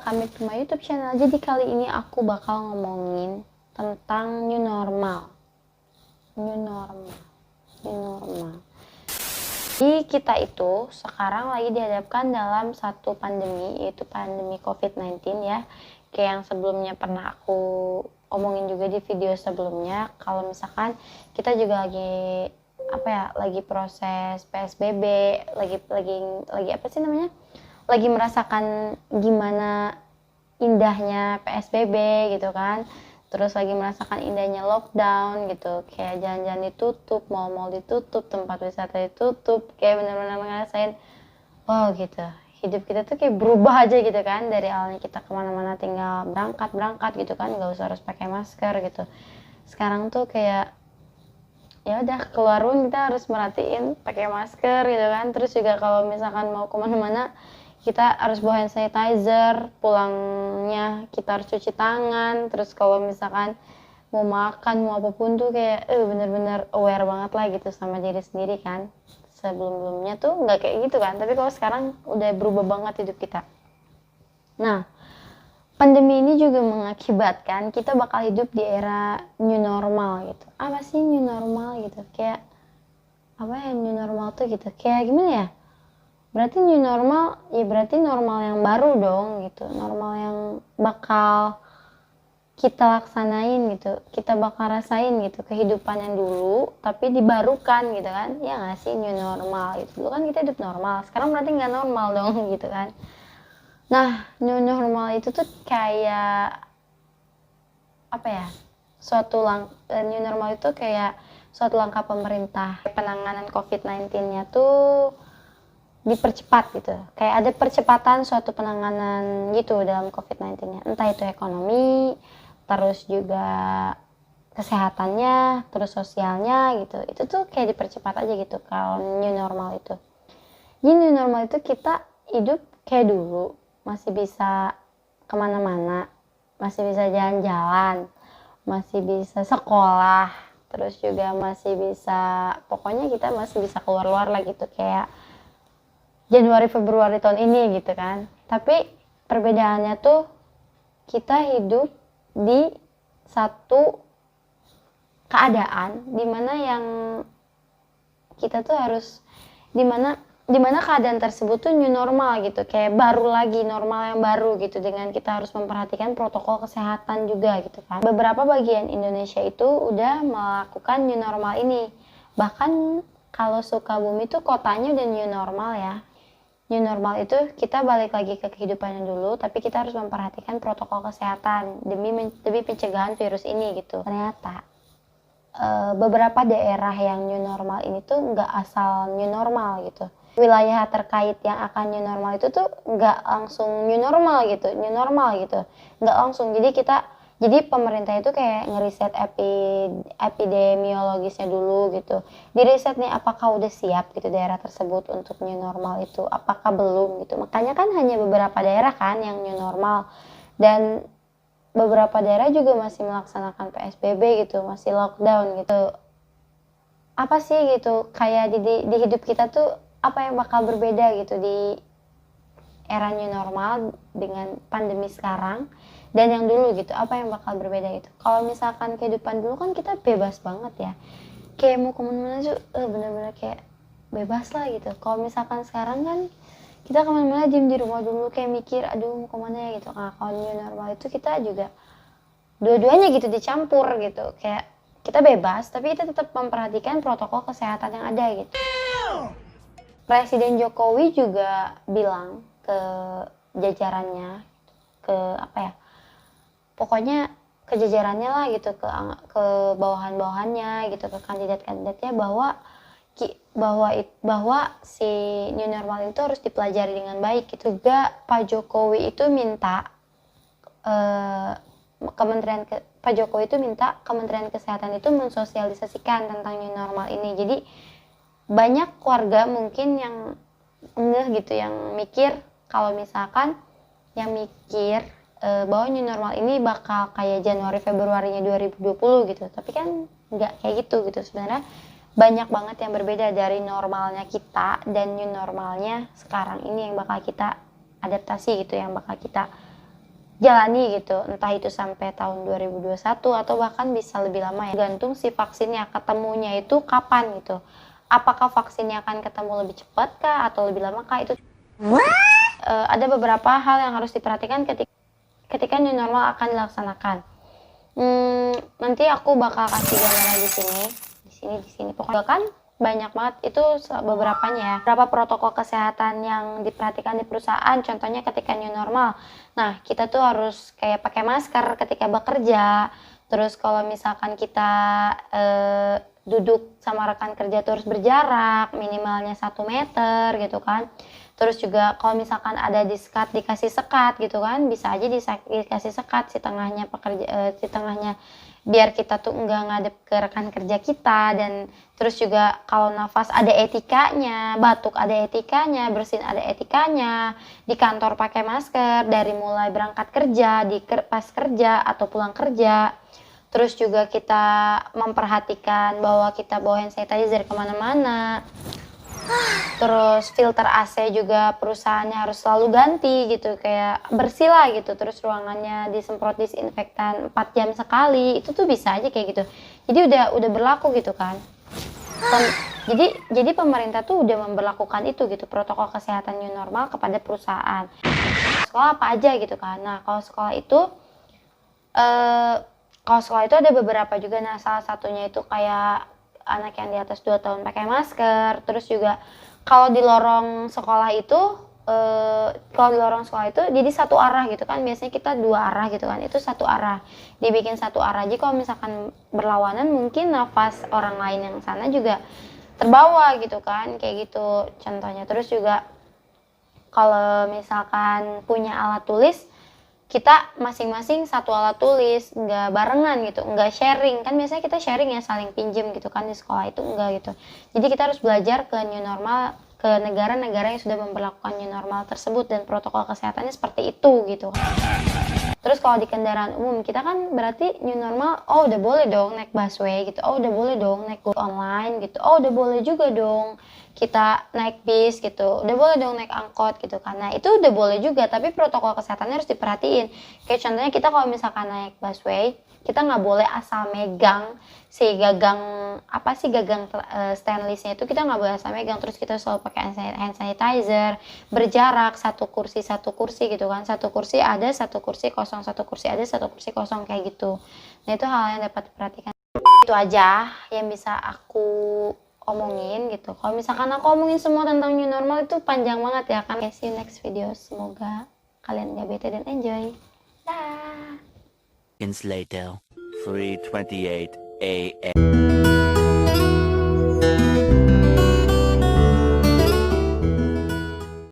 welcome back to my YouTube channel. Jadi kali ini aku bakal ngomongin tentang new normal. Jadi kita itu sekarang lagi dihadapkan dalam satu pandemi, yaitu pandemi COVID-19 ya. Kayak yang sebelumnya pernah aku omongin juga di video sebelumnya, kalau misalkan kita juga lagi proses PSBB, lagi apa sih namanya? Lagi merasakan gimana indahnya PSBB gitu kan, terus lagi merasakan indahnya lockdown gitu, kayak jalan-jalan ditutup, mall-mall ditutup, tempat wisata ditutup, kayak bener-bener ngerasain wow gitu, hidup kita tuh kayak berubah aja gitu kan, dari awalnya kita kemana-mana tinggal berangkat gitu kan, nggak usah harus pakai masker gitu. Sekarang tuh kayak ya udah keluar pun kita harus merhatiin pakai masker gitu kan, terus juga kalau misalkan mau kemana-mana kita harus bawa hand sanitizer, pulangnya kita harus cuci tangan, terus kalau misalkan mau makan mau apapun tuh kayak bener-bener aware banget lah gitu sama diri sendiri kan. Sebelum-sebelumnya tuh nggak kayak gitu kan, tapi kalau sekarang udah berubah banget hidup kita. Nah, pandemi ini juga mengakibatkan kita bakal hidup di era new normal gitu. Apa sih new normal gitu? Kayak apa ya new normal tuh gitu? Kayak gimana ya? Berarti new normal ya berarti normal yang baru dong gitu, normal yang bakal kita laksanain gitu, kita bakal rasain gitu kehidupan yang dulu tapi dibarukan gitu kan, ya nggak sih new normal gitu. Dulu kan kita hidup normal, sekarang berarti nggak normal dong gitu kan. Nah, new normal itu tuh kayak apa ya, new normal itu kayak suatu langkah pemerintah penanganan COVID-19-nya tuh dipercepat gitu, kayak ada percepatan suatu penanganan gitu dalam COVID-19-nya, entah itu ekonomi, terus juga kesehatannya, terus sosialnya gitu, itu tuh kayak dipercepat aja gitu kalau new normal itu. Jadi new normal itu kita hidup kayak dulu, masih bisa kemana-mana, masih bisa jalan-jalan, masih bisa sekolah, terus juga masih bisa, pokoknya kita masih bisa keluar-luar lah gitu, kayak Januari Februari tahun ini gitu kan. Tapi perbedaannya tuh kita hidup di satu keadaan dimana yang kita tuh harus dimana keadaan tersebut tuh new normal gitu, kayak baru lagi, normal yang baru gitu, dengan kita harus memperhatikan protokol kesehatan juga gitu kan. Beberapa bagian Indonesia itu udah melakukan new normal ini, bahkan kalau Sukabumi tuh kotanya udah new normal ya. New normal itu kita balik lagi ke kehidupan yang dulu, tapi kita harus memperhatikan protokol kesehatan demi pencegahan virus ini gitu. Ternyata beberapa daerah yang new normal ini tuh nggak asal new normal gitu. Wilayah terkait yang akan new normal itu tuh nggak langsung new normal gitu, nggak langsung. Jadi pemerintah itu kayak ngeriset epidemiologisnya dulu gitu. Diriset nih apakah udah siap gitu daerah tersebut untuk new normal itu, apakah belum gitu. Makanya kan hanya beberapa daerah kan yang new normal, dan beberapa daerah juga masih melaksanakan PSBB gitu, masih lockdown gitu. Apa sih gitu, kayak di hidup kita tuh apa yang bakal berbeda gitu di era new normal dengan pandemi sekarang dan yang dulu gitu, apa yang bakal berbeda gitu. Kalau misalkan kehidupan dulu kan kita bebas banget ya, kayak mau kemana-mana tuh bener-bener kayak bebas lah gitu. Kalau misalkan sekarang kan kita kemana-mana diem di rumah dulu, kayak mikir aduh mau kemana ya gitu. Nah, kalau new normal itu kita juga dua-duanya gitu dicampur gitu, kayak kita bebas tapi kita tetap memperhatikan protokol kesehatan yang ada gitu. Presiden Jokowi juga bilang ke jajarannya, ke apa ya, pokoknya ke jajarannya lah gitu, ke bawahan-bawahannya gitu, ke kandidat-kandidatnya bahwa si new normal itu harus dipelajari dengan baik gitu. Juga Pak Jokowi itu minta Kementerian Kesehatan itu mensosialisasikan tentang new normal ini. Jadi banyak keluarga mungkin yang enggak gitu, yang mikir kalau misalkan bahwa new normal ini bakal kayak Januari Februarinya 2020 gitu, tapi kan nggak kayak gitu sebenarnya. Banyak banget yang berbeda dari normalnya kita dan new normalnya sekarang ini yang bakal kita adaptasi gitu, yang bakal kita jalani gitu, entah itu sampai tahun 2021 atau bahkan bisa lebih lama ya, gantung si vaksinnya ketemunya itu kapan gitu. Apakah vaksinnya akan ketemu lebih cepat kah atau lebih lama kah, itu ada beberapa hal yang harus diperhatikan ketika new normal akan dilaksanakan. Nanti aku bakal kasih gambaran di sini. Pokoknya kan banyak banget itu beberapanya ya. Berapa protokol kesehatan yang diperhatikan di perusahaan, contohnya ketika new normal. Nah, kita tuh harus kayak pakai masker ketika bekerja. Terus kalau misalkan kita duduk sama rekan kerja tuh harus berjarak minimalnya 1 meter gitu kan. Terus juga kalau misalkan ada dikasih sekat gitu kan, bisa aja dikasih sekat si tengahnya biar kita tuh enggak ngadep ke rekan kerja kita. Dan terus juga kalau nafas ada etikanya, batuk ada etikanya, bersin ada etikanya, di kantor pakai masker dari mulai berangkat kerja, pas kerja atau pulang kerja. Terus juga kita memperhatikan bahwa kita bawa hand sanitizer kemana-mana. Terus filter AC juga perusahaannya harus selalu ganti gitu, kayak bersih lah gitu. Terus ruangannya disemprot disinfektan 4 jam sekali, itu tuh bisa aja kayak gitu. Jadi udah berlaku gitu kan. Jadi pemerintah tuh udah memberlakukan itu gitu, protokol kesehatan new normal kepada perusahaan. Sekolah apa aja gitu kan. Nah, kalau sekolah itu ada beberapa juga. Nah, salah satunya itu kayak anak yang di atas 2 tahun pakai masker. Terus juga kalau di lorong sekolah itu jadi satu arah gitu kan. Biasanya kita 2 arah gitu kan. Itu satu arah. Dibikin satu arah aja, kalau misalkan berlawanan mungkin nafas orang lain yang sana juga terbawa gitu kan. Kayak gitu contohnya. Terus juga kalau misalkan punya alat tulis, kita masing-masing satu alat tulis, nggak barengan gitu, nggak sharing. Kan biasanya kita sharing ya, saling pinjem gitu kan, di sekolah itu enggak gitu. Jadi kita harus belajar ke new normal, ke negara-negara yang sudah memperlakukan new normal tersebut dan protokol kesehatannya seperti itu gitu. Terus kalau di kendaraan umum, kita kan berarti new normal, oh udah boleh dong naik busway gitu, oh udah boleh dong naik online gitu, oh udah boleh juga dong kita naik bis gitu, udah boleh dong naik angkot gitu kan. Nah, itu udah boleh juga, tapi protokol kesehatannya harus diperhatiin. Kayak contohnya kita kalau misalkan naik busway, kita nggak boleh asal megang si gagang stainlessnya itu, kita nggak boleh asal megang. Terus kita selalu pakai hand sanitizer, berjarak satu kursi gitu kan, satu kursi ada, satu kursi kosong, satu kursi ada, satu kursi kosong, kayak gitu. Nah, itu hal yang dapat diperhatikan. Itu aja yang bisa aku omongin gitu. Kalau misalkan aku omongin semua tentang new normal itu panjang banget ya kan. See you next video. Semoga kalian gak bete dan enjoy. Dah. Later, 3:28 a.m.